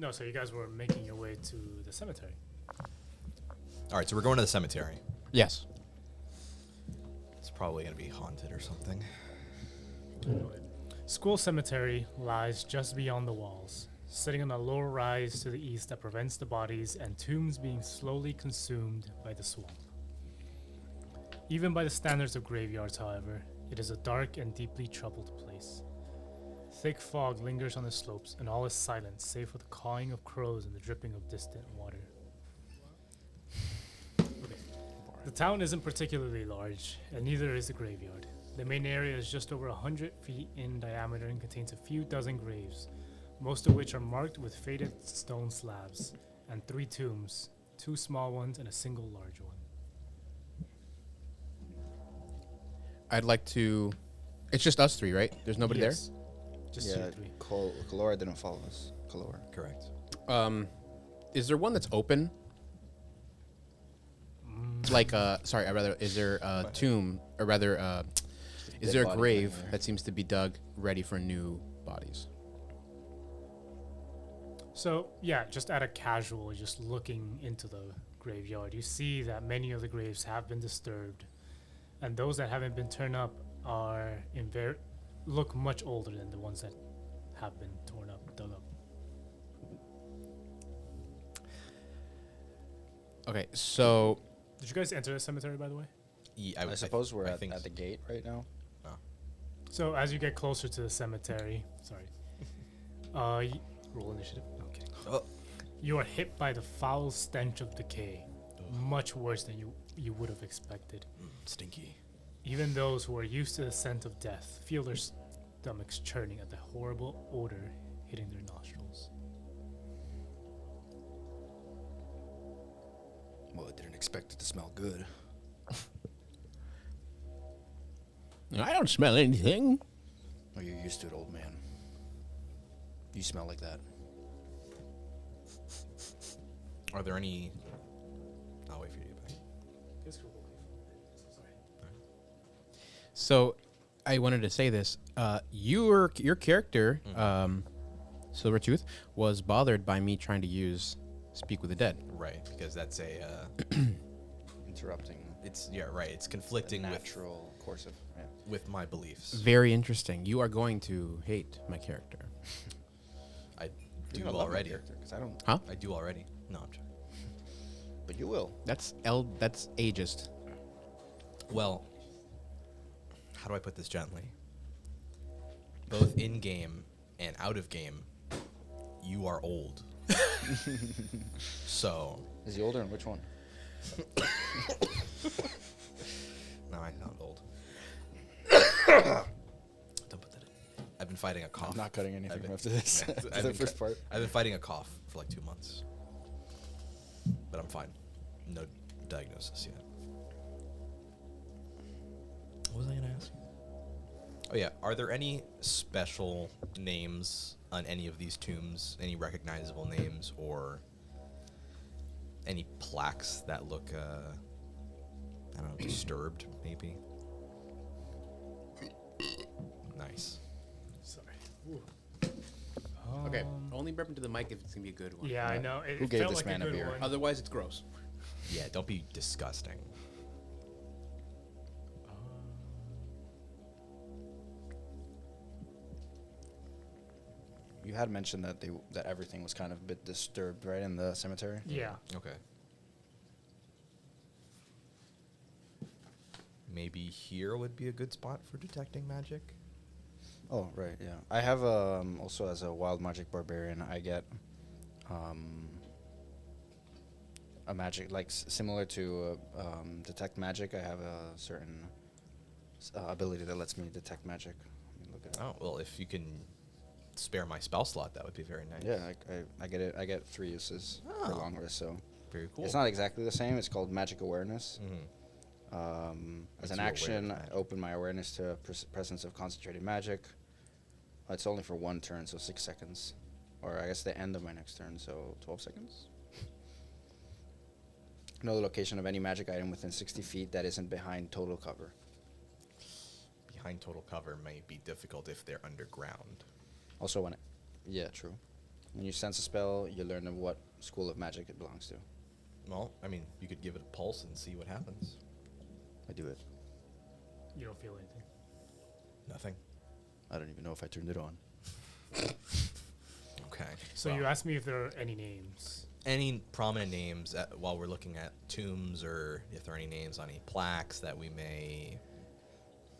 No, so you guys were making your way to the cemetery. All right, so we're going to the cemetery. Yes. It's probably going to be haunted or something. School cemetery lies just beyond the walls, sitting on a lower rise to the east that prevents the bodies and tombs being slowly consumed by the swamp. Even by the standards of graveyards, however, it is a dark and deeply troubled place. Thick fog lingers on the slopes, and all is silent save for the cawing of crows and the dripping of distant water. The town isn't particularly large, and neither is the graveyard. The main area is just over 100 feet in diameter and contains a few dozen graves, most of which are marked with faded stone slabs, and 3 tombs, 2 small ones and a single large one. I'd like to... It's just us 3, right? There's nobody Yes. Just Yeah, you 3. Kalora didn't follow us. Kalora. Correct. there? Is there one that's open? Like, sorry, is there a tomb, or rather, is dead there a body grave laying there. that seems to be dug ready for new bodies? So, yeah, just at a casual, just looking into the graveyard, you see that many of the graves have been disturbed, and those that haven't been turned up are look much older than the ones that have been torn up, dug up. Okay, so... Did you guys enter the cemetery, by the way? Yeah, I suppose we're I at think the gate right now. So, as you get closer to the cemetery, roll initiative. No, I'm kidding. Oh. You are hit by the foul stench of decay, much worse than you would have expected. Stinky. Even those who are used to the scent of death feel their stomachs churning at the horrible odor hitting their nostrils. Well, I didn't expect it to smell good. I don't smell anything. Oh, you're used to it, old man. You smell like that. Are there any... I'll wait for you to get back. So, I wanted to say this. Your character, Silvertooth, was bothered by me trying to use Speak with the Dead. Right, because that's a... Interrupting it's it's conflicting the natural course of... Yeah. with my beliefs. Very interesting. You are going to hate my character. I do You're gonna love my already. character, 'cause I don't... Huh? I do already. No, I'm joking. But you will. That's ageist. Well, how do I put this gently? Both in game and out of game, you are old. So. Is he older in which one? No, I'm not old. Don't put that in. I've been fighting a cough. I'm not cutting anything I've been- after this. I've After the been first part. I've been fighting a cough for like 2 months. But I'm fine. No diagnosis yet. What was I going to ask? Oh, yeah. Are there any special names on any of these tombs? Any recognizable names or any plaques that look, I don't know, disturbed, maybe? Nice. Sorry. Okay, only burp into the mic if it's going to be a good one. Yeah, I know. It Who gave felt this like man a a good beer? one. Otherwise, it's gross. Yeah, don't be disgusting. You had mentioned that that everything was kind of a bit disturbed, right, in the cemetery? Yeah. Okay. Maybe here would be a good spot for detecting magic. Oh, right, yeah. I have also as a wild magic barbarian, I get a magic like similar to detect magic. I have a certain ability that lets me detect magic. Let me look at it. Oh, well, if you can spare my spell slot, that would be very nice. Yeah, I get it. I get 3 uses for Oh. long rest, so Very cool. it's not exactly the same. It's called magic awareness. Mhm. As Makes an you aware of action, I magic. open my awareness to presence of concentrated magic. It's only for 1 turn, so 6 seconds. Or I guess the end of my next turn, so 12 seconds. Know the location of any magic item within 60 feet that isn't behind total cover. Behind total cover may be difficult if they're underground. Also, when yeah, true. When you sense a spell, you learn of what school of magic it belongs to. Well, I mean, you could give it a pulse and see what happens. I do it. You don't feel anything. Nothing. I don't even know if I turned it on. Okay. So well, you asked me if there are any names. any prominent names while we're looking at tombs, or if there are any names on any plaques that we may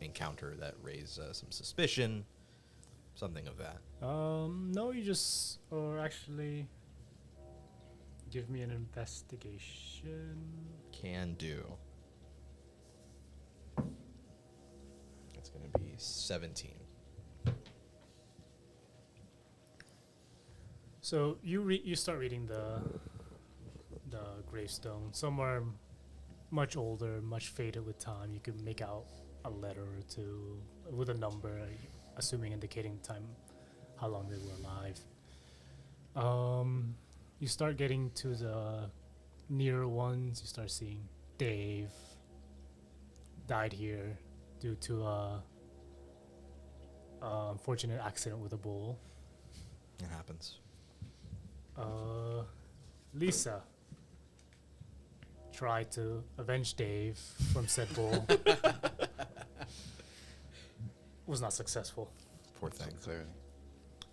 encounter that raise some suspicion, something of that. No, you just, or actually, give me an investigation. Can do. It's going to be 17. So you start reading the gravestone. Some are much older, much faded with time. You can make out a letter or two with a number, assuming indicating time, how long they were alive. You start getting to the nearer ones. You start seeing Dave died here due to a unfortunate accident with a bull. It happens. Lisa tried to avenge Dave from said bull. Was not successful. Poor thing. Clearly.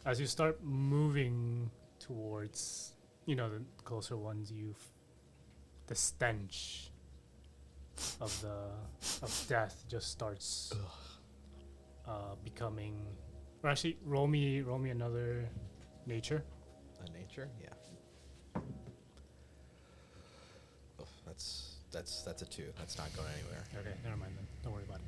As you start moving towards, the closer ones, the stench of death just starts becoming. Or actually, roll me another nature. Nature, yeah. Oh, that's a 2. That's not going anywhere. Okay, never mind then. Don't worry about it.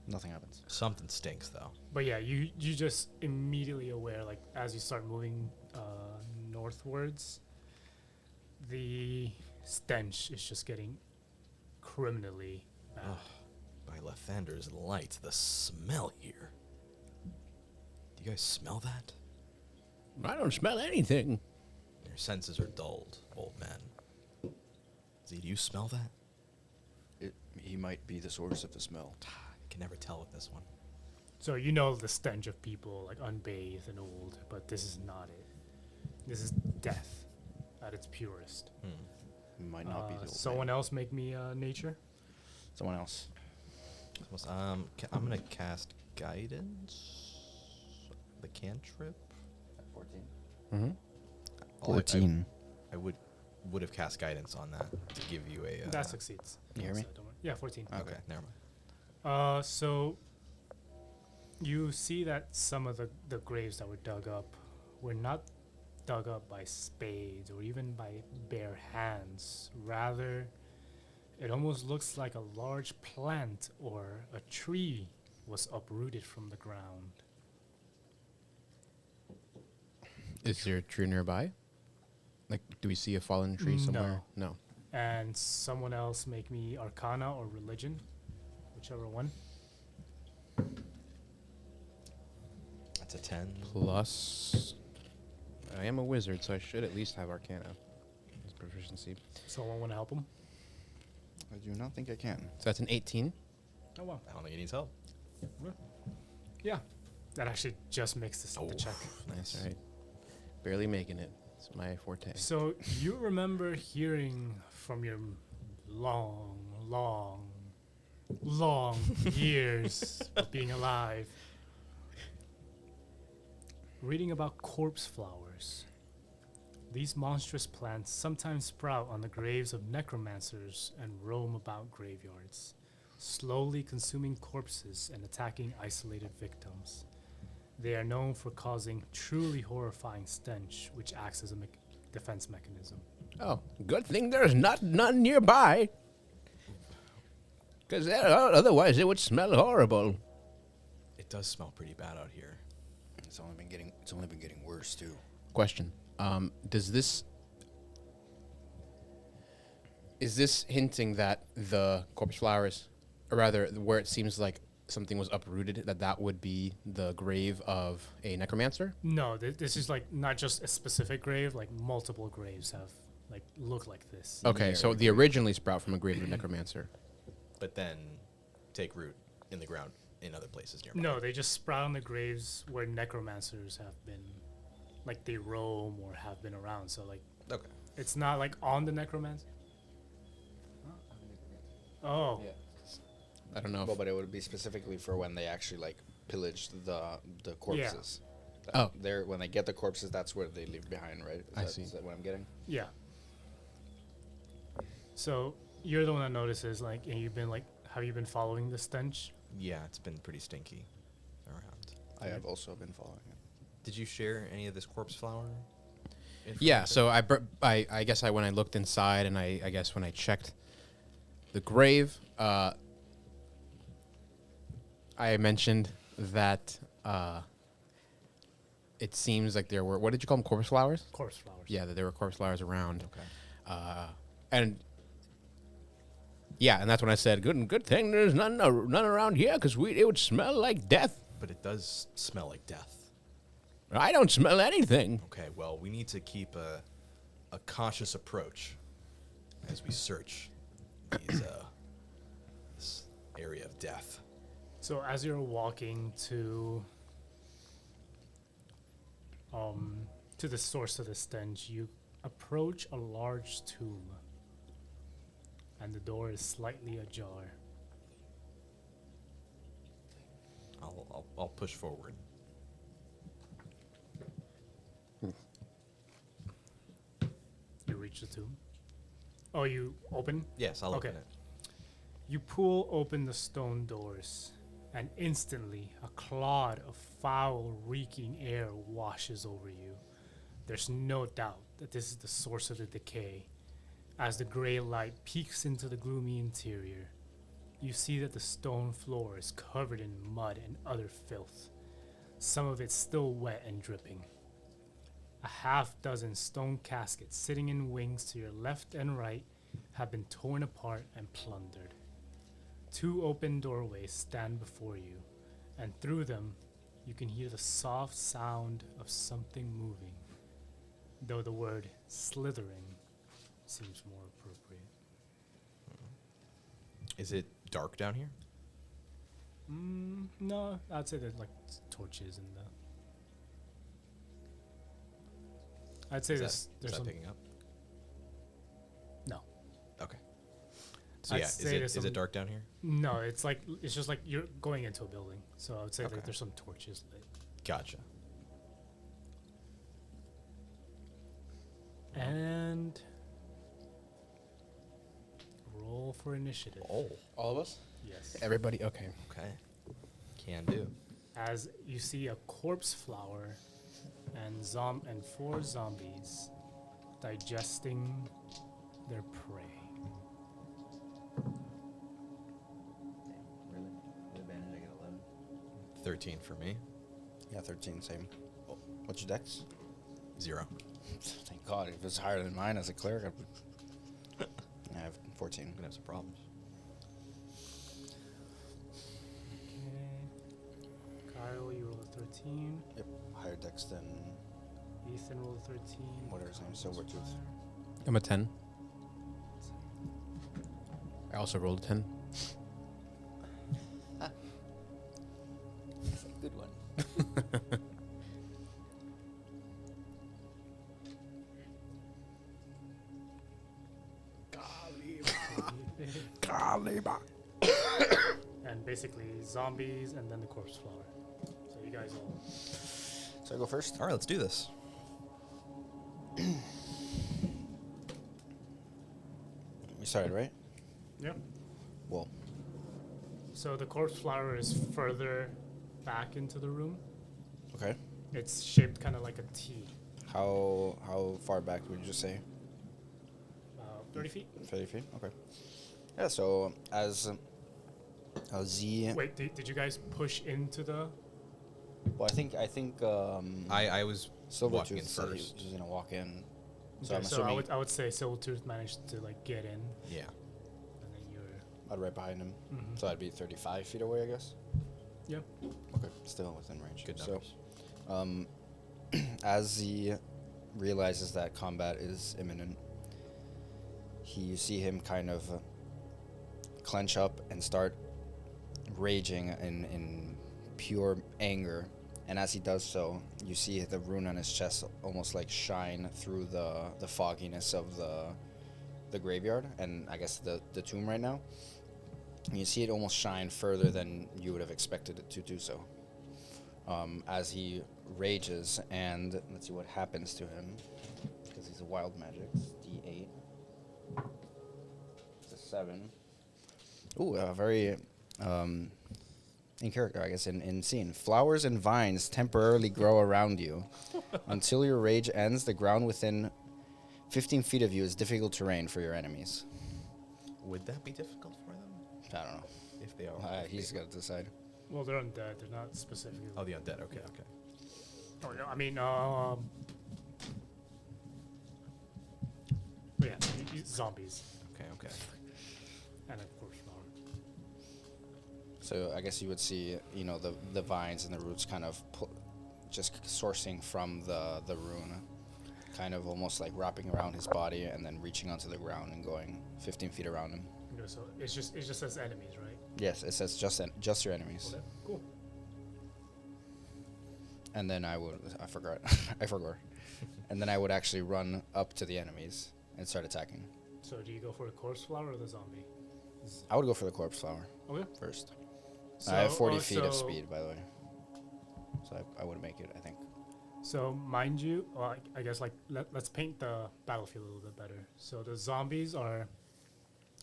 Nothing happens. Something stinks though. But yeah, you just immediately aware, like as you start moving northwards, the stench is just getting criminally bad. By Lathander's light, the smell here. Do you guys smell that? I don't smell anything. Your senses are dulled, old man. Z, do you smell that? He might be the source of the smell. I can never tell with this one. So you know the stench of people like unbathed and old, but this is not it. This is death at its purest. He might not be the old Someone man. else make me nature. Someone else. I'm gonna cast guidance. The cantrip. 14. Mm-hmm. 14. I would have cast guidance on that to give you a. That succeeds. You hear me? So don't worry. Yeah, 14. Okay, never mind. So you see that some of the graves that were dug up were not dug up by spades or even by bare hands. Rather, it almost looks like a large plant or a tree was uprooted from the ground. Is there a tree nearby? Like, do we see a fallen tree somewhere? No. And someone else make me Arcana or Religion, whichever one. That's a 10. Plus, I am a wizard, so I should at least have Arcana as proficiency. Someone want to help him? I do not think I can. So that's an 18. Oh wow. I don't think he needs help. Yeah. That actually just makes the check. Nice, all right. Barely making it. It's my forte. So you remember hearing from your long years of being alive, reading about corpse flowers. These monstrous plants sometimes sprout on the graves of necromancers and roam about graveyards, slowly consuming corpses and attacking isolated victims. They are known for causing truly horrifying stench, which acts as a defense mechanism. Oh, good thing there's none nearby. Because otherwise it would smell horrible. It does smell pretty bad out here. It's only been getting worse too. Question. Is this hinting that the corpse flowers, or rather where it seems like something was uprooted, that would be the grave of a necromancer? No, this is like not just a specific grave, like multiple graves have look like this. Okay, so the originally sprout from a grave of a necromancer. But then take root in the ground in other places nearby. No, they just sprout on the graves where necromancers have been like they roam or have been around. So like Okay. it's not like on the necromancer. Oh, I don't know. Well, but it would be specifically for when they actually like pillaged the corpses. Oh. They're when they get the corpses, that's where they leave behind, right? I see. Is that what I'm getting? yeah. So you're the one that notices, like, and you've been like, have you been following the stench? Yeah, it's been pretty stinky around. I have also been following it. Did you share any of this corpse flower? Yeah, information? so I guess when I looked inside and I guess when I checked the grave, I mentioned that it seems like there were, what did you call them, corpse flowers? Corpse flowers. Yeah, that there were corpse flowers around. Okay. And yeah, and that's when I said, good thing there's none around here because it would smell like death. But it does smell like death. I don't smell anything. Okay, well, we need to keep a cautious approach as we search this area of death. So as you're walking to the source of the stench, you approach a large tomb, and the door is slightly ajar. I'll push forward. You reach the tomb. Oh, you open? Yes, I'll Okay. open it. You pull open the stone doors, and instantly a cloud of foul, reeking air washes over you. There's no doubt that this is the source of the decay. As the gray light peeks into the gloomy interior, you see that the stone floor is covered in mud and other filth, some of it still wet and dripping. A half dozen stone caskets sitting in wings to your left and right have been torn apart and plundered. Two open doorways stand before you, and through them you can hear the soft sound of something moving, though the word slithering seems more appropriate. Is it dark down here? No, I'd say there's like torches in the. I'd say Is there's that some. picking up? No. Okay. So I'd yeah, say there's is some- it dark down here? No, it's just like you're going into a building, so I would say Okay. like there's some torches lit. Gotcha. And roll for initiative. Oh, All of us? Yes. Everybody, okay. okay. Can do. As you see a corpse flower and 4 zombies digesting their prey. Really? With advantage, I get 11. 13 for me. Yeah, 13, same. Oh, what's your dex? 0. Thank God, if it's higher than mine as a cleric, I have 14. I'm gonna have some problems. Okay. Kyle, you roll a 13. Yep, higher dex than Ethan rolled a 13. Whatever his name is, Kyle's Silvertooth. fire. I'm a 10. I also rolled a 10. That's a good one. And basically zombies and then the corpse flower. So you guys all. So I go first? All right, let's do this. We started, right? Yep. Well, So the corpse flower is further back into the room. okay. It's shaped kind of like a T. How far back would you just say? 30 feet? 30 feet? Okay. Yeah, so as Z... Wait, did you guys push into the... Well, I think I was walking in Silvertooth said he first. was gonna walk in. So Okay, I'm so assuming I would say Silvertooth managed to like get in, Yeah. and then you're... I'd right behind him. Mhm. So I'd be 35 feet away, I guess. Yeah. Okay, still within range. Good So, numbers. as Z realizes that combat is imminent, you see him kind of clench up and start raging in pure anger And as he does so, you see the rune on his chest almost like shine through the fogginess of the graveyard, and I guess the tomb right now. And you see it almost shine further than you would have expected it to do so. As he rages, and let's see what happens to him, because he's a wild magic. It's D8. It's a 7. Ooh, very in character, I guess, in scene. Flowers and vines temporarily grow around you. Until your rage ends, the ground within 15 feet of you is difficult terrain for your enemies. Would that be difficult for them? I don't know. If they are. He's got to decide. Well, they're undead. They're not specifically. Oh, the undead. Okay, okay. Oh, no, I mean, but yeah, zombies Okay, okay. and a corpse flower. So I guess you would see, you know, the vines and the roots kind of just sourcing from the rune, kind of almost like wrapping around his body and then reaching onto the ground and going 15 feet around him. Okay, so it just says enemies, right? Yes, it says just your enemies. Okay, cool. And then I forgot. I forgot. And then I would actually run up to the enemies and start attacking. So do you go for the corpse flower or the zombie? I would go for the corpse flower Okay. first. So, I have 40 feet of so- speed, by the way. So I would make it, I think. So mind you, well, I guess like let's paint the battlefield a little bit better. So the zombies are,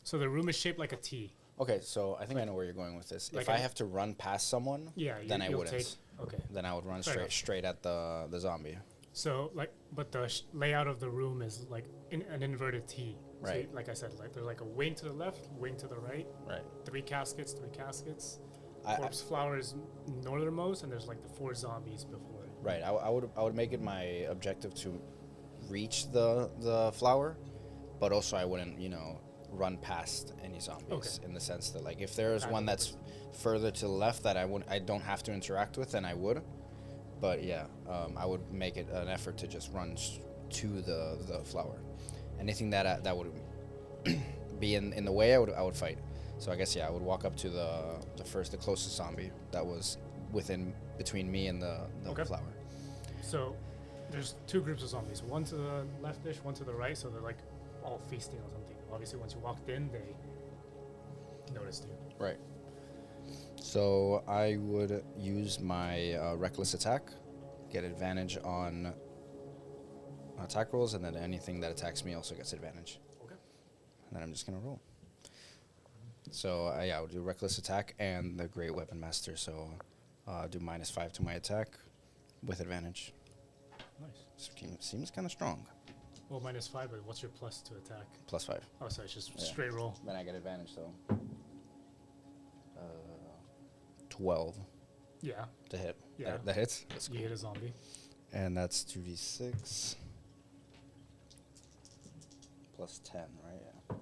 so the room is shaped like a T. Okay, so I think I know where you're going with this. Like If I have to run past someone, Yeah, then I you'll wouldn't. take. Okay. Then I would run Fair enough. straight at the zombie. So like, but the layout of the room is like an inverted T. So Right. like I said, like there's like a wing to the left, wing to the right, Right. 3 caskets, 3 caskets. I- Corpse flower is northernmost, and there's like the 4 zombies before it. Right. I would make it my objective to reach the flower, but also I wouldn't, you know, run past any zombies Okay. in the sense that like if there's Kind one of that's further to the left that I don't have to interact with, then I would. But yeah, I would make it an effort to just run to the flower. Anything that would be in the way, I would fight. So I guess yeah, I would walk up to the closest zombie that was between me and the Okay. flower. So there's 2 groups of zombies, one to the left-ish, one to the right. So they're like all feasting on something. Obviously, once you walked in, they noticed you. Right. So I would use my reckless attack, get advantage on attack rolls, and then anything that attacks me also gets advantage. Okay. And then I'm just gonna roll. So yeah, I would do reckless attack and the great weapon master. So do -5 to my attack with advantage. Nice. Seems kind of strong. Well, -5, but what's your plus to attack? +5. Oh, so it's just Yeah. straight roll. Then I get advantage. So 12 Yeah. to hit. Yeah. That hits. That's You hit a zombie. And that's 2d6 plus 10, right? Yeah.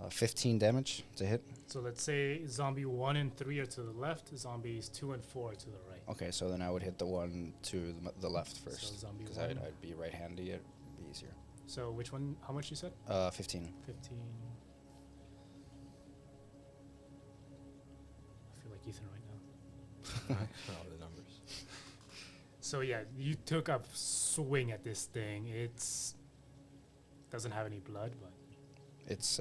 15 damage to hit. So let's say zombie 1 and 3 are to the left, zombies 2 and 4 are to the right. Okay, so then I would hit the one to the left first. zombie Because one. I'd be right-handy, it'd be easier. So which one, how much you said? 15. 15. I feel like Ethan right now. Oh, the numbers. So yeah, you took a swing at this thing. It's doesn't have any blood, but It's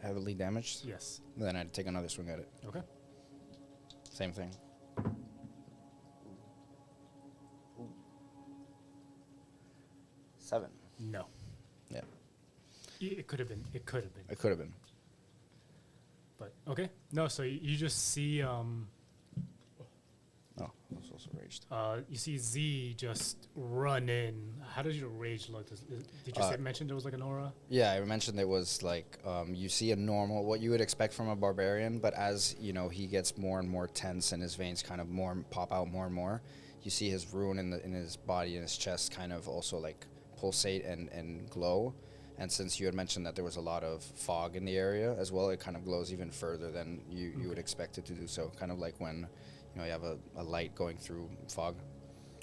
heavily damaged. yes. Then I'd take another swing at it. Okay. Same thing. 7. No. Yeah, It could have been. It could have been. it could have been. But okay. No. So you just see Oh, I was also raged. you see Z just run in. How does your rage look? Did you mention there was like an aura? Yeah, I mentioned it was like you see a normal, what you would expect from a barbarian, but as you know, he gets more and more tense, and his veins kind of pop out more and more. You see his rune in his body and his chest kind of also like pulsate and glow. And since you had mentioned that there was a lot of fog in the area as well, it kind of glows even further than you would expect it to do so. Kind of like when you have a light going through fog.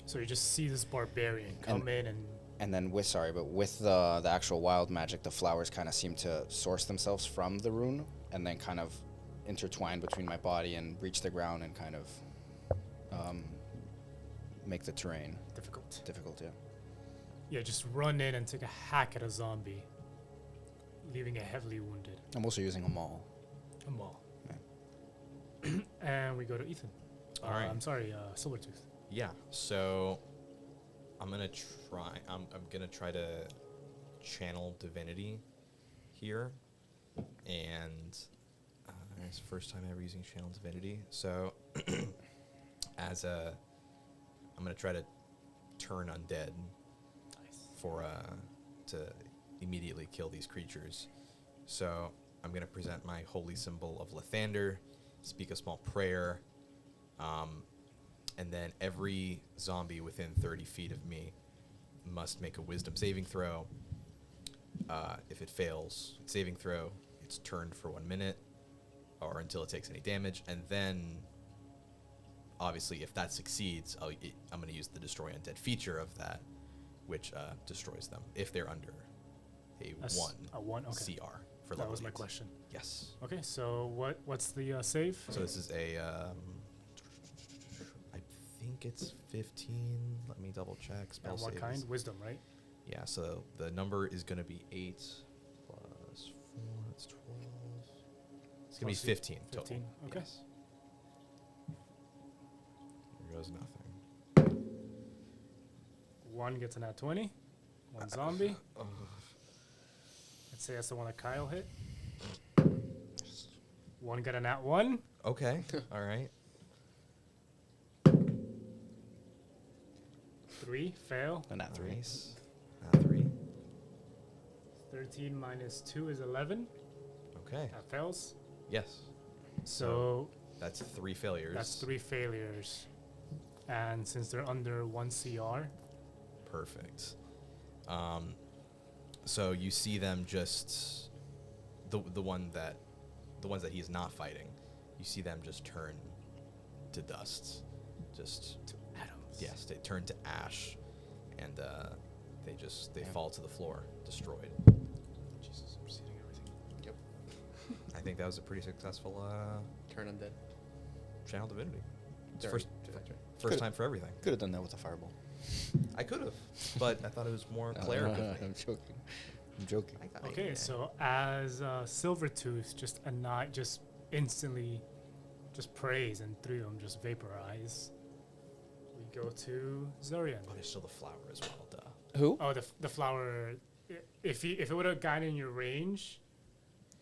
So you just see this barbarian come in and And then with the actual wild magic, the flowers kind of seem to source themselves from the rune and then kind of intertwine between my body and reach the ground and kind of make the terrain Difficult. difficult. Yeah. Yeah, just run in and take a hack at a zombie, leaving it heavily wounded. I'm also using a maul. A maul. And we go to Ethan. All right. I'm sorry, Silvertooth. Yeah. So I'm gonna try. I'm gonna try to channel divinity here, and it's the first time ever using channel divinity. So I'm gonna try to turn undead Nice. for to immediately kill these creatures. So I'm gonna present my holy symbol of Lathander, speak a small prayer, and then every zombie within 30 feet of me must make a wisdom saving throw. If it fails saving throw, it's turned for 1 minute or until it takes any damage, and then obviously if that succeeds, I'm going to use the destroy undead feature of that, which destroys them if they're under a That's 1 a 1, okay. CR for That level was my 8. question. Yes. Okay, so what's the save? So this is a I think it's 15. Let me double check. Spell And what save kind? is- Wisdom, right? Yeah, so the number is going to be 8 plus 4, that's 12. It's going to be Plus 15 total. 15, okay. Yes. Here goes nothing. 1 gets an at 20. 1 zombie. Let's say that's the one that Kyle hit. 1 got an at 1. Okay. All right. 3, fail. And at 3. Nice. 3. 13 minus 2 is 11. Okay. That fails. Yes. So That's 3 failures. that's 3 failures. And since they're under 1 CR, Perfect. So you see them just the ones that he is not fighting. You see them just turn to dust. Just to atoms. yes, they turn to ash, and they fall to the floor, destroyed. Jesus, I'm seeing everything. Yep. I think that was a pretty successful Turn undead. channel divinity. It's Turn first to that turn. first time for everything. Could have done that with a fireball. I could have, but I thought it was more clerical. I'm joking. I'm joking. Okay, so as Silvertooth just instantly just prays and 3 of them just vaporize, we go to Zorian. Oh, there's still the flower as well. Duh. Who? Oh, the flower. If it would have gotten in your range,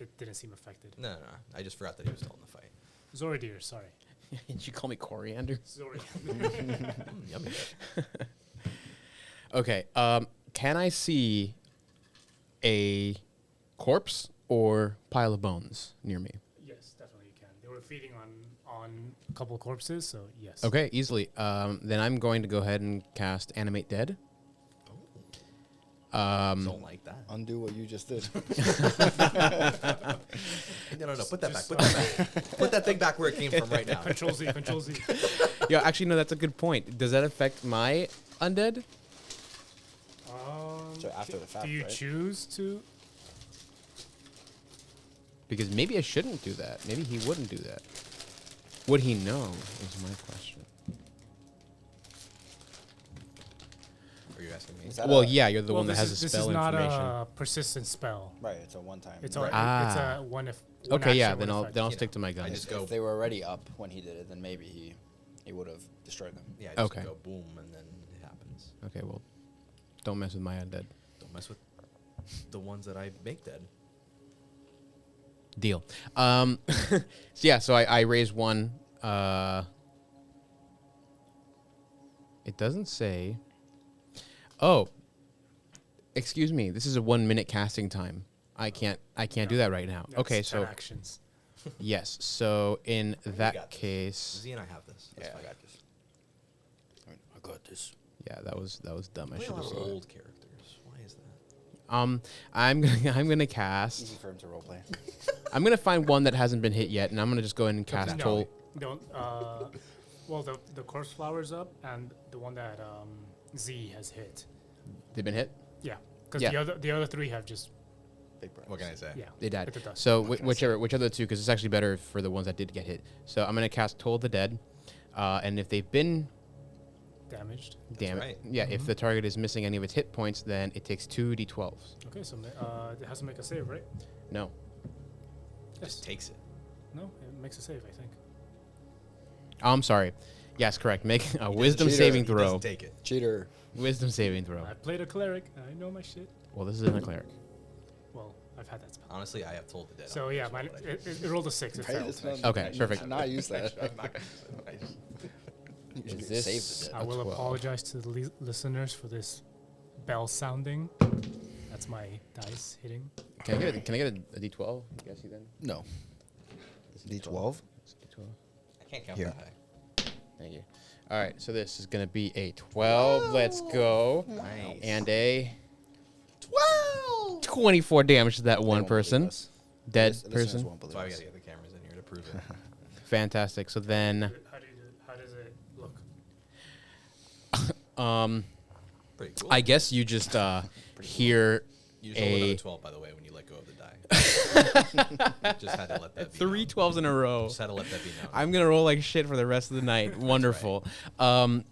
it didn't seem affected. No. I just forgot that he was still in the fight. Zoridir, sorry. Did you call me coriander? Zorian. Yummy. Okay. Can I see a corpse or pile of bones near me? Yes, definitely you can. They were feeding on a couple corpses, so yes. Okay, easily. Then I'm going to go ahead and cast Animate Dead. Don't like that. Undo what you just did. No. Put that back. Just, Put that back. Put that thing back where it came from right now. Control Z, Control Z. Yeah, actually, no, that's a good point. Does that affect my undead? So after the fact, do you right? choose to? Because maybe I shouldn't do that. Maybe he wouldn't do that. Would he know, is my question. Are you asking me? Is that Well, a- yeah, you're the one that this has is, the this spell is not information. a persistent spell. Right, it's a one-time. It's right. it's Ah. a one if. One Okay, yeah, action, then one I'll effect. then I'll You stick know, to my I guns. just go. If they were already up when he did it, then maybe he would have destroyed them. Yeah, I just Okay. go boom, and then it happens. Okay, well, don't mess with my undead. Don't mess with the ones that I make dead. Deal. So yeah, so I raise one. It doesn't say. Oh, excuse me. This is a 1 minute casting time. I can't do that right now. That's Okay, 10 so actions. yes. So in got that this. case, Z and I have this. That's Yeah, I fine. got this. I got this. yeah, that was dumb. I We should all have have seen. old characters. Why is that? I'm gonna cast. Easy for him to roleplay. I'm gonna find one that hasn't been hit yet, and I'm gonna just go ahead and cast No, Toll. don't. Well, the corpse flower's up, and the one that Z has hit. They've been hit. Yeah, because Yeah. the other 3 have just What can I say? yeah. They died. hit the dust. So What can I say? whichever the two, because it's actually better for the ones that did get hit. So I'm gonna cast Toll the Dead. And if they've been Damaged. damaged, right. yeah, if the target is missing any of its hit points, then it takes 2d12s. Okay, so it has to make a save, right? No. Yes. Just takes it. No, it makes a save, I think. I'm sorry. Yes, correct. Make a He wisdom doesn't- saving he throw. doesn't take it. Cheater. Wisdom saving throw. I played a cleric. I know my shit. Well, this isn't a cleric. Well, I've had that spell. Honestly, I have told the dead. So yeah, mine, it rolled a 6. It Right, failed. it's not- Okay, I perfect. should not use that. I'm not gonna use it. I just- You should this- save the dead. I will 12. apologize to the listeners for this bell sounding. That's my dice hitting. Can I get a d12? I'm guessing then. No. This is D12? It's a d12. I can't count Here. that high. Thank you. All right, so this is gonna be a 12. Let's go. Nice. And a 12. 24 damage to that They one won't believe person. us. Dead Listeners person. won't believe That's why we us. gotta get the cameras in here to prove it. Fantastic. So then, How do you do it? How does it look? Pretty cool. I guess you just hear you just rolled another a 12, by the way, when you let go of the die. Just had to let that be 3 known. 12s in a row. Just had to let that be known. I'm gonna roll like shit for the rest of the night. Wonderful.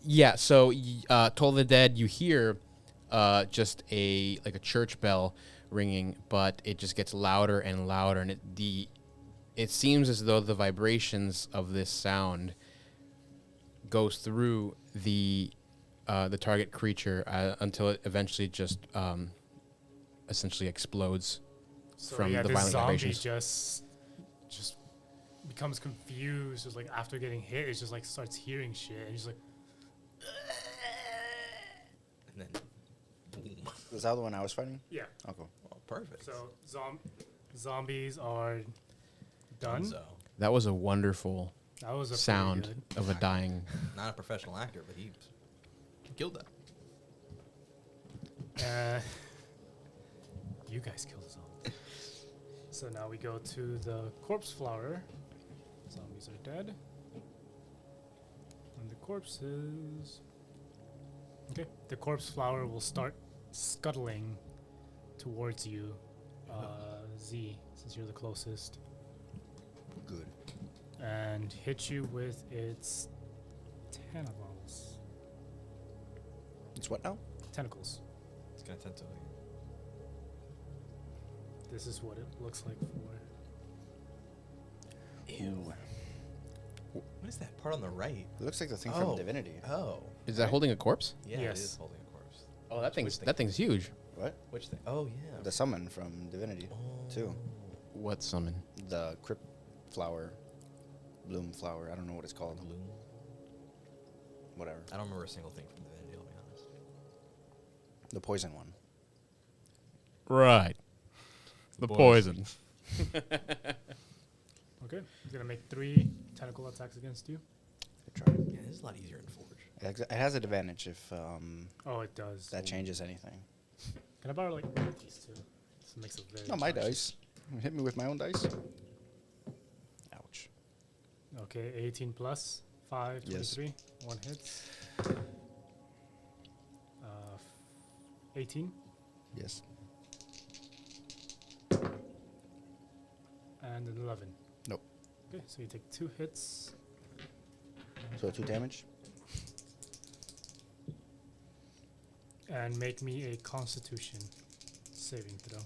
Yeah. So, Toll of the Dead, you hear just a church bell ringing, but it just gets louder and louder, and it seems as though the vibrations of this sound goes through the target creature until it eventually just essentially explodes So from yeah, the this violent zombie vibrations. just becomes confused. Just like after getting hit, it just like starts hearing shit, and he's like, And then, boom. Is that the one I was fighting? yeah. Oh, cool. Oh, perfect. So zombies are done. Dunzo. That was a wonderful That was a sound pretty of a dying. Not a professional actor, but he killed that. good. You guys killed the zombies. So now we go to the corpse flower. Zombies are dead. And the corpses. Okay, the corpse flower will start scuttling towards you, Z, since you're the closest, Good. and hit you with its tentacles. It's what now? Tentacles. It's gonna tend to. This is what it looks like for. Ew. What is that part on the right? It looks like the thing Oh. from Divinity. Oh. Is that holding a corpse? Yeah, Yes. it is holding a corpse. Oh, that Which thing's huge. What? Which thing? Oh, yeah. The summon from Divinity, too. What summon? The crypt flower, bloom flower. I don't know what it's called. Gloom. Whatever. I don't remember a single thing from Divinity, I'll be honest. The poison one. Right. The poison. Okay, he's gonna make 3 tentacle attacks against you. Good try. Yeah, this is a lot easier in Forge. It has an advantage if Oh, it does. that changes anything. Can I borrow like these two? This makes it very. Not my charged. dice. Hit me with my own dice. Ouch. Okay, 18 plus 5, Yes. 23. 1 hits. 18 Yes. and an 11. Nope. Okay, so you take 2 hits. So 2 damage. And make me a Constitution saving throw.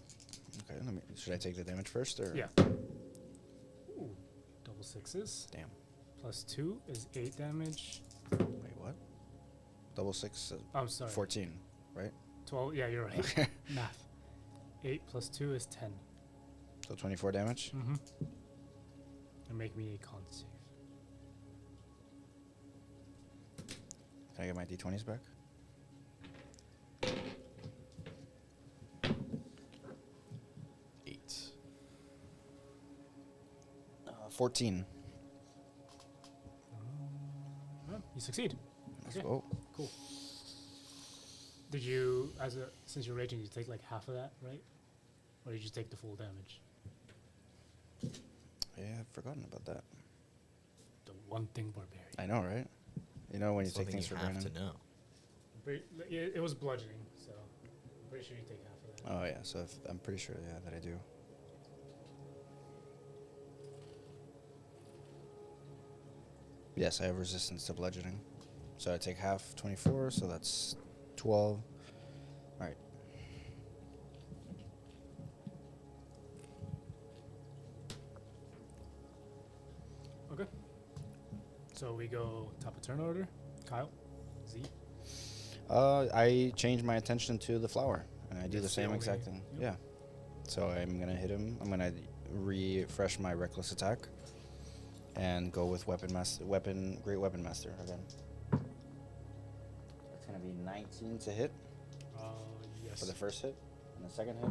Okay. Should I take the damage first or? Yeah. Ooh, double 6s. Damn. Plus 2 is 8 damage. Wait, what? Double 6. I'm sorry. 14, right? 12. Yeah, you're right. Okay. Math. 8 plus 2 is 10. So 24 damage. Mm-hmm. And make me a con save. Can I get my d20s back? Eight. 14. Oh, you succeed. Let's Okay. go. Cool. Did you, since you're raging, you take like half of that, right? Or did you take the full damage? Yeah, I've forgotten about that. The one thing barbarian. I know, right? You know when you take Something things you for have granted. to know. It was bludgeoning, so I'm pretty sure you take half of that. Oh yeah, so I'm pretty sure, yeah, that I do. Yes, I have resistance to bludgeoning. So I take half, 24, so that's 12. All right. Okay. So we go top of turn order. Kyle, Z. I change my attention to the flower, and I do the That's the same only- exact thing. yep. Yeah. So I'm going to hit him. I'm going to refresh my reckless attack and go with Great Weapon Master again. That's going to be 19 to hit Yes. for the first hit, and the second hit,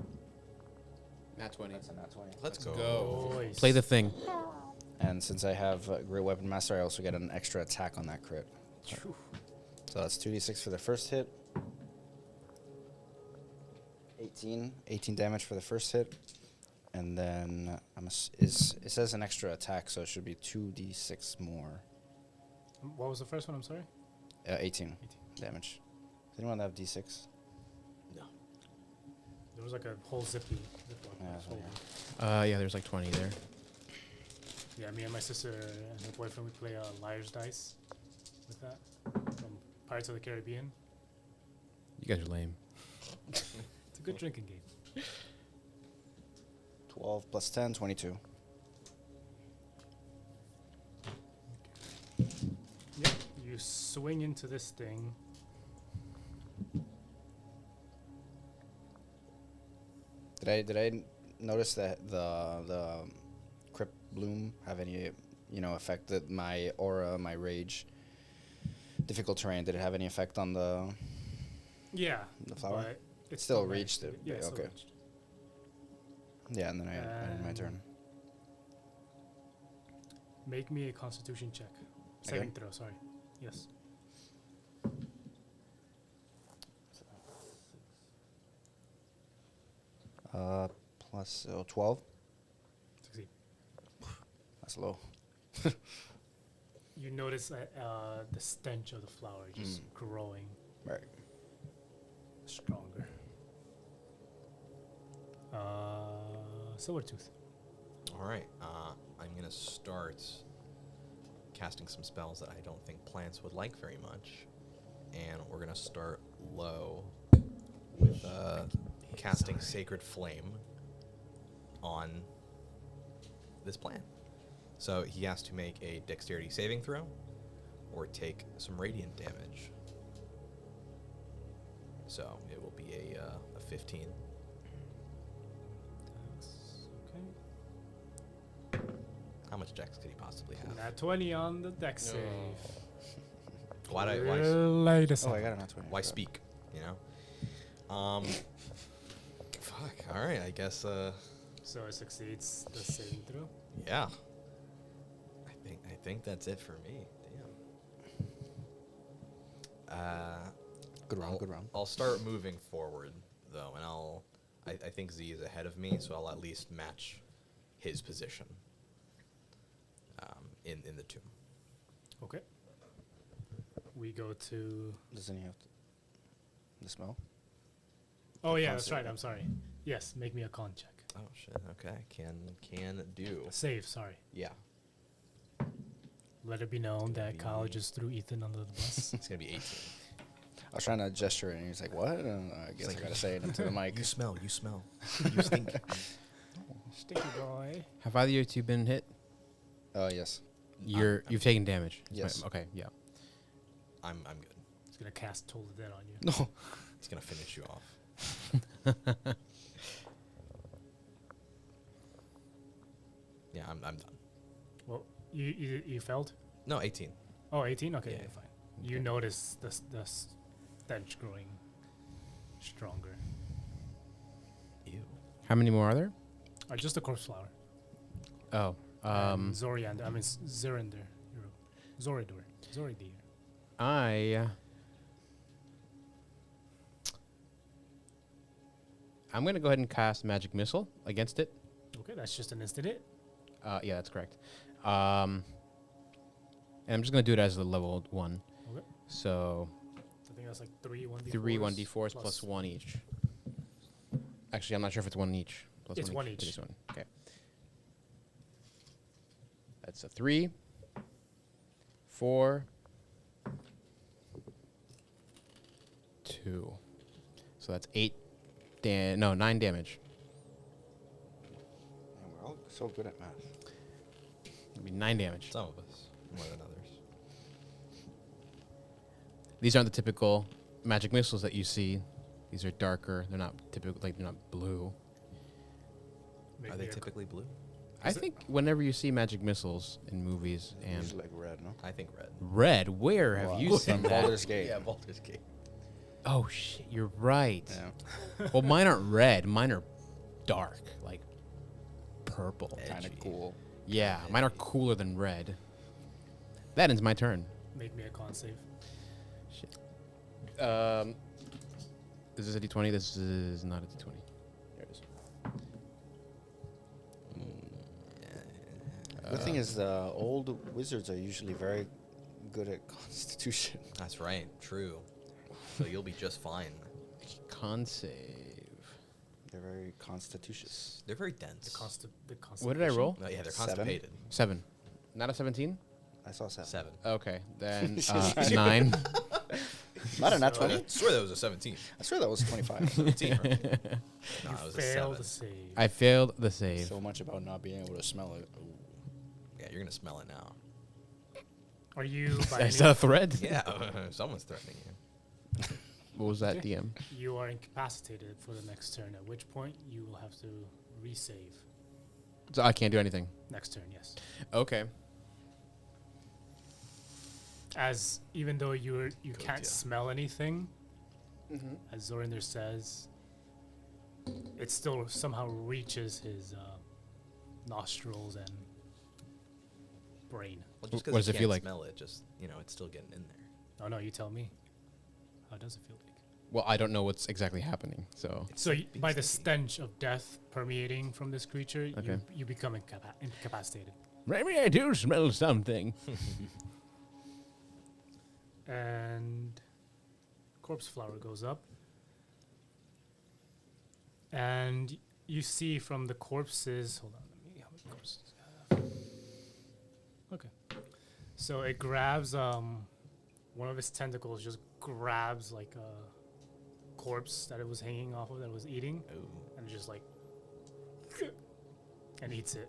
Nat 20. that's a nat 20. Let's go. Go. Nice. Play the thing. And since I have Great Weapon Master, I also get an extra attack on that crit. Phew. So that's 2d6 for the first hit. 18 damage for the first hit. And then it says an extra attack, so it should be 2d6 more. What was the first one? I'm sorry. 18 damage. Does anyone have d6? No. There was like a whole zippy. Yeah, that's what Yeah, there's like 20 there. Yeah, me and my sister and her boyfriend, we play Liar's Dice with that from Pirates of the Caribbean. You guys are lame. It's a good drinking game. 12 plus 10, 22. Yep, you swing into this thing. Did I notice that the Crypt Bloom have any effect that my aura, my rage, difficult terrain? Did it have any effect on the Yeah. flower? but It still managed reached to- it, Yeah, but it still okay. reached. Yeah, and then I ended my turn. Make me a Constitution check. Saving throw. Sorry. Yes. Plus 12. Succeed. That's low. You notice the stench of the flower just growing Right. stronger. Silver Tooth. All right. I'm going to start casting some spells that I don't think plants would like very much. And we're going to start low with casting Sacred Flame on this plant. So he has to make a dexterity saving throw or take some radiant damage. So it will be a 15. Okay. How much dex could he possibly have? Nat 20 on the deck save. Why Latest. Oh, I got a nat 20. why speak? You know. Fuck. All right. I guess. So it succeeds the saving throw. Yeah. I think that's it for me. Damn. Good round, good round. I'll start moving forward though, and I think Z is ahead of me, so I'll at least match his position. In the tomb. Okay. We go to. Doesn't he have the smell? Oh yeah, con that's save. right. I'm sorry. Yes, make me a con check. Oh shit. Okay. Can do. Save. Sorry. Yeah. Let it be known that be- Kyle just threw Ethan under the bus. It's gonna be 18. I was trying to gesture it, and he's like, what? And I guess like- I got to say it into the mic. You smell. You smell. You stink. Stinky boy. Have either of you two been hit? Yes. You've taken damage. Is Yes. Okay, yeah. I'm good. He's gonna cast Toll the Dead on you. No. He's gonna finish you off. Yeah, I'm done. Well, you failed. No, 18. Oh, 18? Okay, Yeah. yeah, fine. You notice the stench growing stronger. Ew. How many more are there? Just a corpse flower. Oh, And Zoriander. I mean, Zorinder. Zoridor. Zoridir. I'm going to go ahead and cast Magic Missile against it. Okay, that's just an instant hit. Yeah, that's correct. And I'm just going to do it as a level 1. Okay. So I think that's like 3 1d4s. 3 1d4s plus 1 each. Actually, I'm not sure if it's 1 each. Plus It's 1 It each. is 1. Okay. That's a 3, 4, 2. So that's 9 damage. Man, we're all so good at math. That'd be 9 damage. Some of us more than others. These aren't the typical magic missiles that you see. These are darker. They're not typical, like they're not blue. Make Are me they a- typically blue? I think whenever you see magic missiles in movies and Usually like red, no? I think red. red, where have Well, you seen from that? Baldur's Gate. Yeah, Baldur's Gate. Oh shit, you're right. Yeah. Well, mine aren't red. Mine are dark, like purple. Kind of Edgy. cool. Yeah, mine are cooler than red. That ends my turn. Make me a con save. This is a d20. This is not a d20. There it is. The thing is, the old wizards are usually very good at Constitution. That's right. True. So you'll be just fine. Con save. They're very constitutious. They're very dense. The What did I roll? No, yeah, they're 7. constipated. 7. Not a 17? I saw 7. 7. Okay, then 9. Not a nat So- 20? I swear that was a 17. I swear that was 25. 17, right? No, You it was a fail 7. the save. I failed the save. So much about not being able to smell it. Ooh. Yeah, you're going to smell it now. Are you by Is that a threat? Yeah, someone's threatening you. What was that, Okay. DM? You are incapacitated for the next turn, at which point you will have to resave. So I can't do anything. Next turn, yes. Okay. As even though you can't yeah. smell anything, as Zorinder says, it still somehow reaches his nostrils and brain. Well, just What because does you it can't feel like? smell it, just, it's still getting in there. Oh no, you tell me. How does it feel like? Well, I don't know what's exactly happening, so. So being by the stinky. stench of death permeating from this creature, Okay. you become incapacitated. Maybe I do smell something. And corpse flower goes up. And you see from the corpses, hold on, let me, how many corpses do I have? Okay. So it grabs, one of its tentacles just grabs like a corpse that it was hanging off of, that it was eating, Ooh. and just like, and eats it.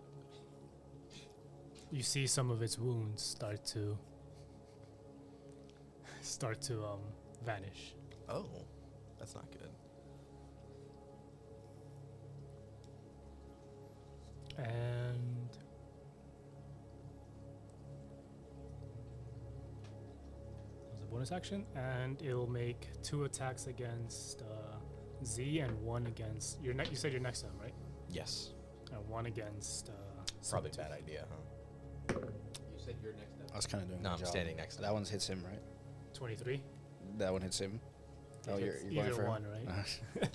You see some of its wounds start to vanish. Oh, that's not good. And that was a bonus action, and it'll make 2 attacks against Z and 1 against your you said your next time, right? Yes. And 1 against Probably a Saboteur. bad idea, huh? You said you're next up. I was kind of doing No, my I'm job. standing next to That him. one hits him, right? 23. That one hits him. Oh, you're It's going either for him? one, right?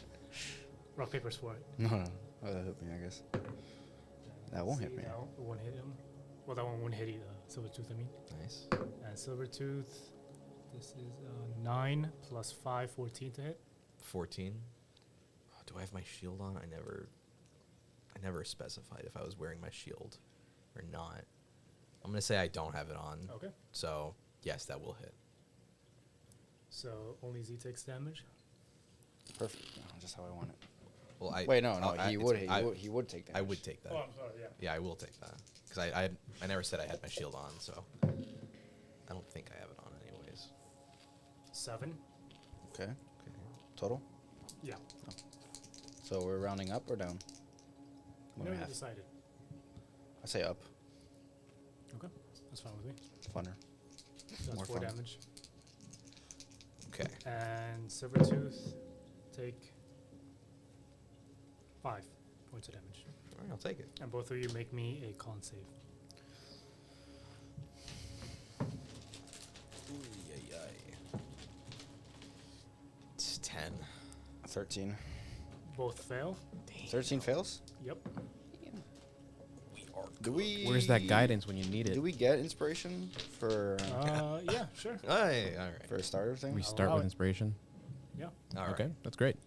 Rock paper sword. No, no. Oh, that hit me, I guess. That won't hit See, me. No, it won't hit him. Well, that one won't hit Silvertooth, I mean. Nice. And Silvertooth, this is 9 plus 5, 14 to hit. 14. Oh, do I have my shield on? I never specified if I was wearing my shield or not. I'm going to say I don't have it on. Okay. So, yes, that will hit. So only Z takes damage. Perfect. No, just how I want it. Well, Wait, no, I'll- he it's- would. I- He would take damage. I would take that. I'm sorry, yeah. Yeah, I will take that. Because I never said I had my shield on, so I don't think I have it on anyways. 7. Okay. Total. Yeah. So we're rounding up or down? You One and a never half. decided. I say up. Okay. That's fine with me. Funner. So that's More 4 fun. damage. Okay. And Silvertooth, take 5 points of damage. All right, I'll take it. And both of you make me a con save. It's 10. 13. Both fail. 13 fails? Yep. We are Do we? Where's that guidance when you need it? Do we get inspiration for Yeah, sure. Hey, all right. for a starter thing? We I'll start allow with it. inspiration. Yeah. All right. Okay, that's great.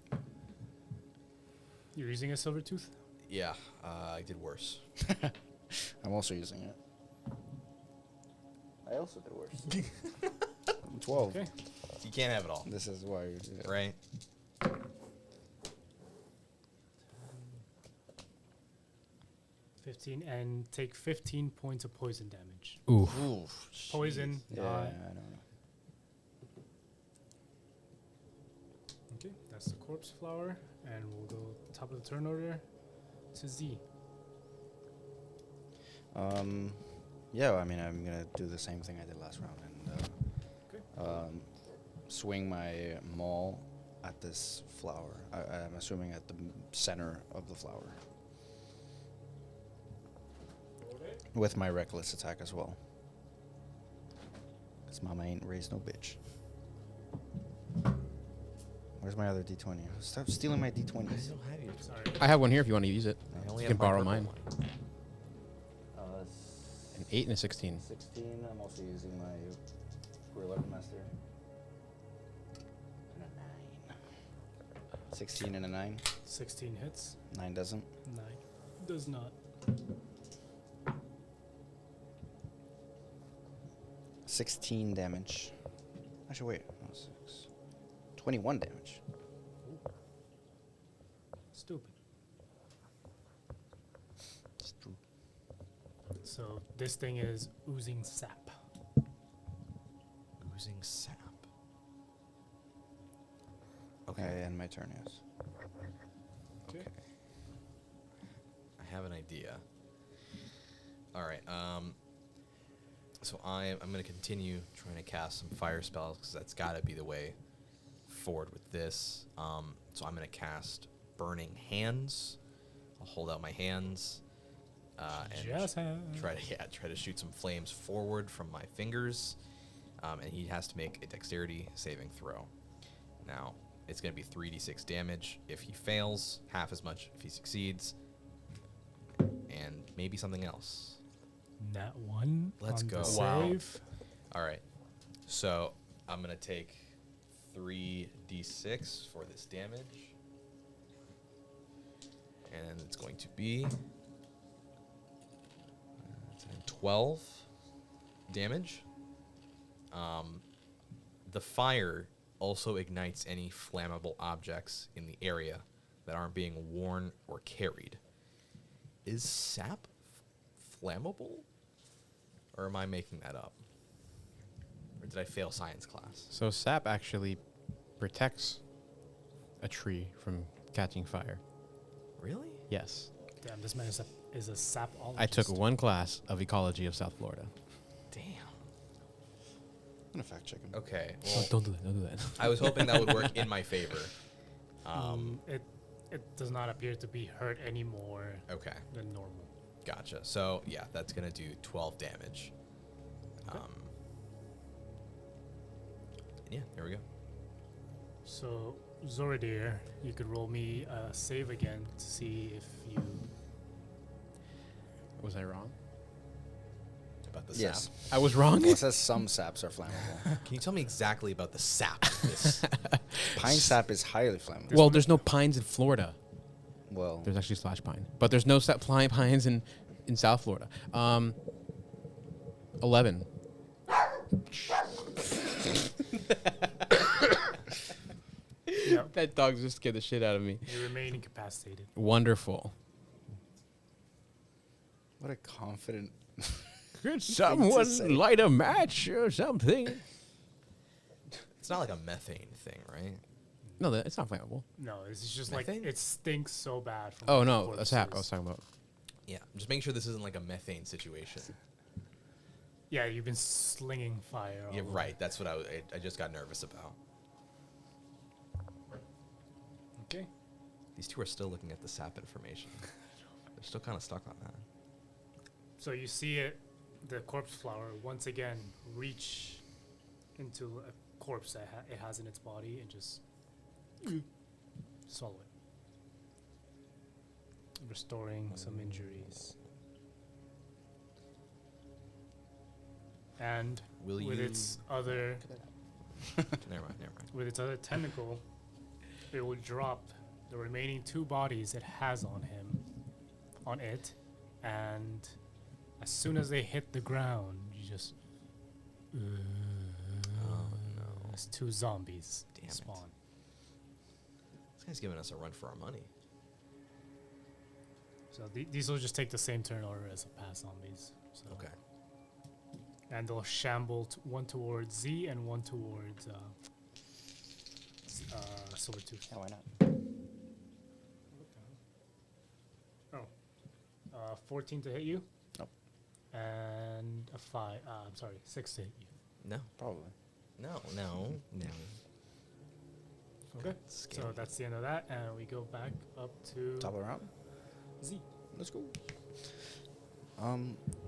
You're using a Silvertooth? Yeah, I did worse. I'm also using it. I also did worse. 12. Okay. You can't have it all, This is why you do it. right? 15 and take 15 points of poison damage. Ooh. Oof. Poison. Yeah, not- I don't know. Okay, that's the corpse flower, and we'll go top of the turn order to Z. Yeah, I mean, I'm gonna do the same thing I did last round and Okay. swing my maul at this flower. I'm assuming at the center of the flower with my reckless attack as well. Cause mama ain't raised no bitch. Where's my other D20? Stop stealing my D20s. Sorry. I have one here if you want to use it. I only You have can borrow purple mine. one. An 8 and a 16. 16. I'm also using my Gorilla Master. And a 9. 16 and a 9. 16 hits. 9 doesn't. 9 does not. 16 damage. Actually, wait. No, 6. 21 damage. Stupid. It's true. So this thing is oozing sap. Oozing sap. Okay, and my turn, yes. Okay. I have an idea. All right. So I'm going to continue trying to cast some fire spells because that's got to be the way forward with this. So I'm going to cast Burning Hands. I'll hold out my hands and Just try to shoot some flames forward from my fingers. And he has to make a dexterity saving throw. Now, it's going to be 3d6 damage. If he fails, half as much if he succeeds. And maybe something else. Nat 1. Let's on go. The Wow. save. All right. So I'm going to take 3d6 for this damage. And it's going to be 12 damage. The fire also ignites any flammable objects in the area that aren't being worn or carried. Is sap flammable? Or am I making that up? Or did I fail science class? So sap actually protects a tree from catching fire. Really? Yes. Damn, this man is a sapologist. I took one class of ecology of South Florida. Damn. I'm gonna fact check him. Okay. Oh, Well, don't do that. Don't do that. I was hoping that would work in my favor. It does not appear to be hurt any more Okay. than normal. Gotcha. So, yeah, that's going to do 12 damage. Okay. Yeah, there we go. So, Zoradir, you could roll me a save again to see if you... Was I wrong? About the Yes. sap. I was wrong. Well, it says some saps are flammable. Can you tell me exactly about the sap? This Pine sap is highly flammable. Well, there's no pines in Florida. Well, There's actually slash pine, but there's no pines in South Florida. 11. Yep. That dog just scared the shit out of me. You remain incapacitated. Wonderful. what a confident. Could someone say. light a match or something? it's not like a methane thing, right? No, it's not flammable. No, it's just like Methane? it stinks so bad. From Oh the no, a sap. I was corpses. talking about. Yeah. Just making sure this isn't like a methane situation. Yeah, you've been slinging fire. Yeah, all right. That's what I just got nervous about. over. Okay. These two are still looking at the sap information. They're still kind of stuck on that. So you see it, the corpse flower, once again reach into a corpse that it has in its body and just swallow it, restoring some injuries. And Will with you- its other Never mind. with its other tentacle, it will drop the remaining 2 bodies it has on it, and as soon as they hit the ground, you just Oh no. There's 2 zombies Damn it. spawn. This guy's giving us a run for our money. So these will just take the same turn order as the past zombies. So. Okay. And they'll shamble one towards Z and one towards Silvertooth. Yeah, why not? Oh. 14 to hit you? Nope. And a 5. I'm sorry, 6 to hit you. No. Probably. No. Okay. That's So scary. that's the end of that, and we go back up to Top of the round. Z. Let's go.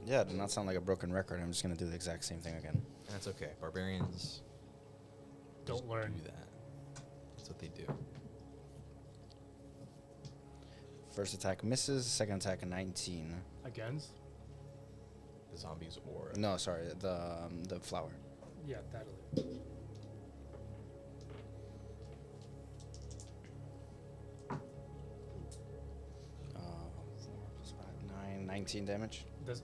Yeah, it did not sound like a broken record. I'm just gonna do the exact same thing again. That's okay. Barbarians Don't just learn. do that. That's what they do. First attack misses. Second attack a 19. Against? The zombies or No, sorry, the flower. Yeah, that'll hit. Uh, 4 plus 5, 9, 19 damage. Does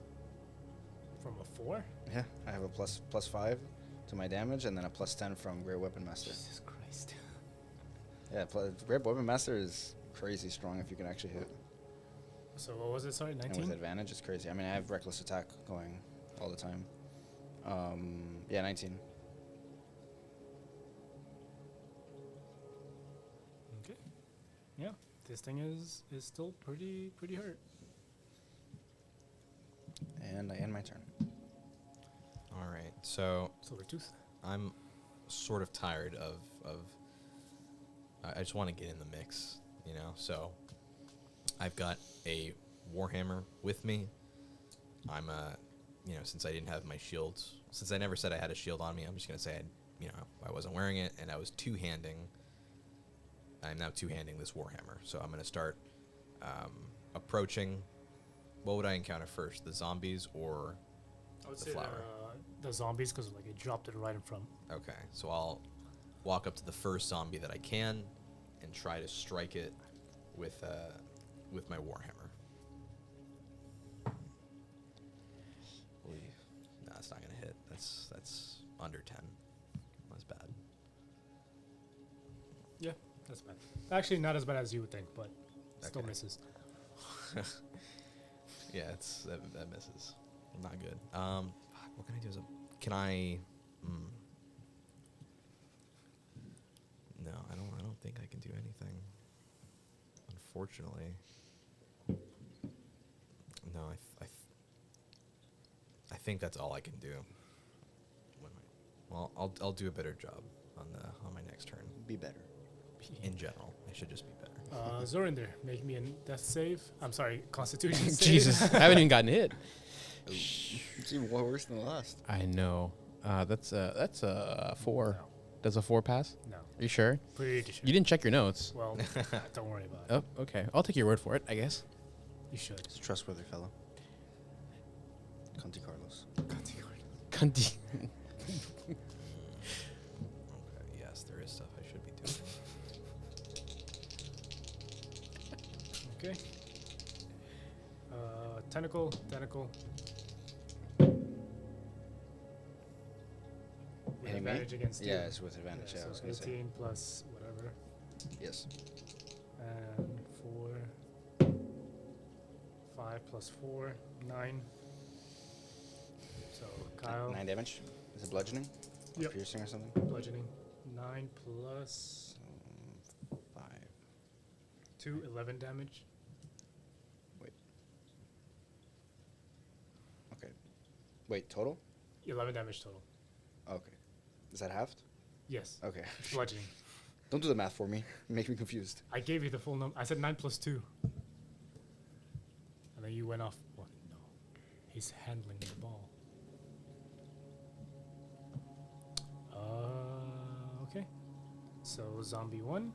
from a 4? Yeah, I have a plus 5 to my damage, and then a plus 10 from Great Weapon Master. Jesus Christ. Yeah, Great Weapon Master is crazy strong if you can actually hit. So what was it? Sorry, And 19? with advantage, it's crazy. I mean, I have reckless attack going all the time. Yeah, 19. Okay. Yeah, this thing is still pretty hurt. And I end my turn. All right. So Silvertooth. I'm sort of tired of I just want to get in the mix, you know. So I've got a warhammer with me. I'm you know, since I didn't have my shields, since I never said I had a shield on me, I'm just gonna say I wasn't wearing it, and I was two-handing. I'm now two-handing this warhammer, so I'm gonna start approaching. What would I encounter first, the zombies or I would the say flower? the zombies, because like it dropped it right in front. Okay, so I'll walk up to the first zombie that I can and try to strike it with my warhammer. No, it's not gonna hit. That's under 10. That's bad. Yeah, that's bad. Actually, not as bad as you would think, but still Okay. misses. Yeah, that misses. Not good. What can I do? Can I? No, I don't think I can do anything. Unfortunately. No, I think that's all I can do. Well, I'll do a better job on my next turn. Be better. In general, I should just be better. Zorinder, make me a death save. I'm sorry, Constitution save. Jesus, I haven't even gotten hit. It's even worse than the last. I know. That's a 4. No. Does a 4 pass? No, Are you sure? pretty sure. You didn't check your notes. Well, don't worry about it. Oh, okay. I'll take your word for it, I guess. You should. It's a trustworthy fellow. Conti Carlos. Cunty. Okay, yes, there is stuff I should be doing. Okay. Tentacle. With Hitting me? advantage against you. Yeah, it's with advantage. Yeah, I was so gonna say. 18 plus whatever. Yes. And 5 plus 4, 9. So Kyle, 9 damage. Is it bludgeoning? Or Yep. piercing or something? bludgeoning. 9 plus 5. 2, 11 damage. Okay. Wait, total? 11 damage total. Okay. Is that halved? Yes. Okay. Bludgeoning. Don't do the math for me. Make me confused. I gave you the full number. I said 9 plus 2. And then you went off. What? No. He's handling the ball. Okay. So zombie 1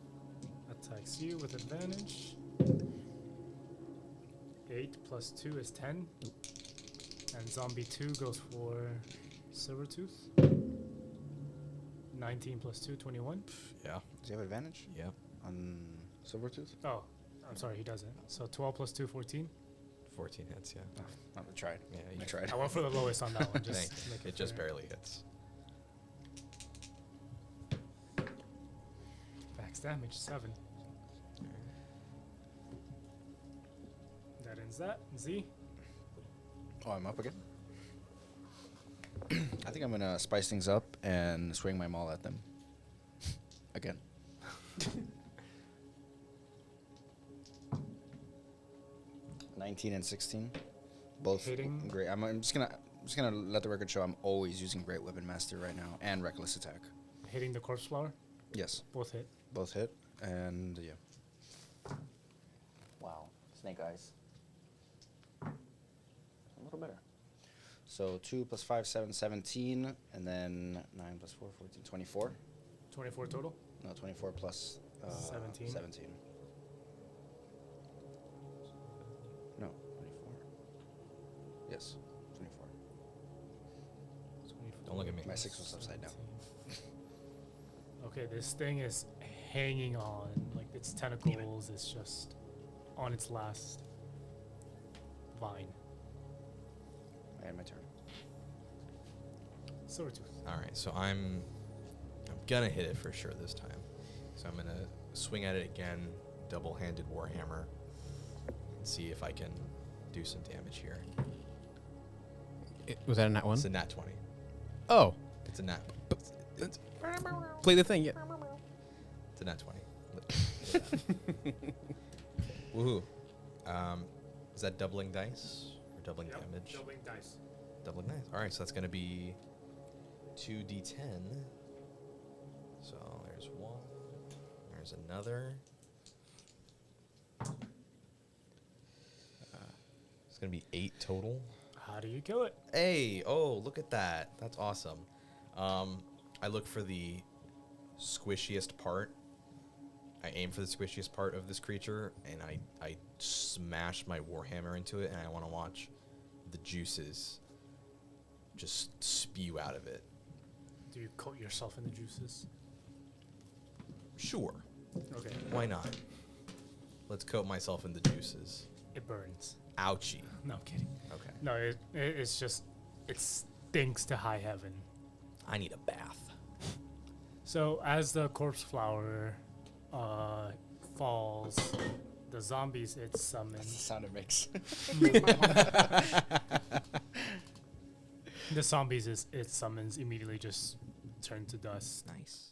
attacks you with advantage. 8 plus 2 is 10. And zombie 2 goes for Silvertooth. 19 plus 2, 21. Yeah. Does he have advantage Yeah. on Silvertooth? Oh, I'm sorry, he doesn't. So 12 plus 2, 14. 14 hits. Yeah. I tried. Yeah. I tried. I went for the lowest on that one. Just Thanks. to make It just fair. barely hits. 6 damage, 7. That ends that. Z. Oh, I'm up again. I think I'm gonna spice things up and swing my maul at them. Again. (19 and 16), both Hitting. great. I'm just gonna let the record show I'm always using Great Weapon Master right now and Reckless Attack. Hitting the corpse flower. Yes, Both hit. both hit, and yeah. Wow, snake eyes. A little better. So 2 plus 5, 7, 17, and then 9 plus 4, 14, 24. 24 total. No, 24 plus 17. 17. No, 24. Yes, 24. 24. Don't look at me. My 6 was upside down. 17. Okay, this thing is hanging on. Like, its tentacles is just on its last vine. I had my turn. Silver tooth. All right, so I'm gonna hit it for sure this time. So I'm gonna swing at it again, double-handed warhammer, and see if I can do some damage here. Was that a nat one? It's a nat 20. Oh, It's a nat. It's play the thing. Yeah. a nat 20. Woohoo! Is that doubling dice or doubling damage? Doubling dice. Doubling dice. All right, so that's gonna be 2d10. So there's one. There's another. It's gonna be 8 total. How do you kill it? Hey, oh, look at that. That's awesome. I look for the squishiest part. I aim for the squishiest part of this creature, and I smash my warhammer into it, and I want to watch the juices just spew out of it. Do you coat yourself in the juices? Sure. Okay. Why not? Let's coat myself in the juices. It burns. Ouchie. No, I'm kidding. Okay. No, it's just, it stinks to high heaven. I need a bath. So as the corpse flower falls, the zombies it That's the summons. sound it makes. The zombies it summons immediately just turn to dust. Nice.